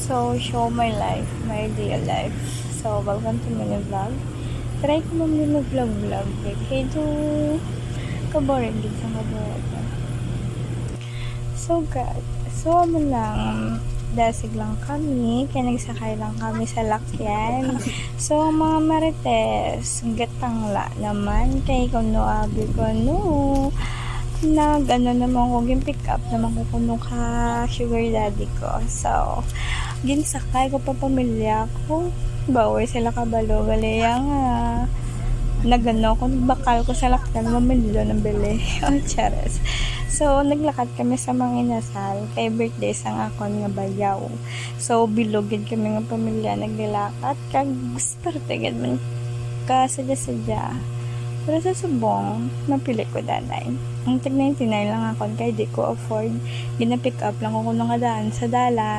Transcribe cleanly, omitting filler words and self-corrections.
So, show my life, my real life. So, welcome to my vlog. Try ko mong mag-vlog. Kaya ito, kaboring din sa kaboring. So, God. So, ano lang, dasig lang kami. Kaya nagsakay lang kami sa lakyan. So, mga marites, gatangla naman. Kaya ko no, abi ko no. Ano naman ko, pick up naman ko kuno ka sugar daddy ko. So, ginsakay ko pa pamilya ko. Bawal sila kabalo. Galaya nga. Nagano ko, bakal ko sa lakyan, mamilo ng bili. Oh, chares. So, naglakad kami sa mga inasal. Kay birthday sang akon nga bayaw. So, bilogid kami nga pamilya. Naglalakad. Kag, spartigid man ka sadya-sadya. Pero sa subong, napili ko danay. Ang tag 99 lang ako, kaya di ko afford. Gina-pick up lang ko kung nga daan sa dala.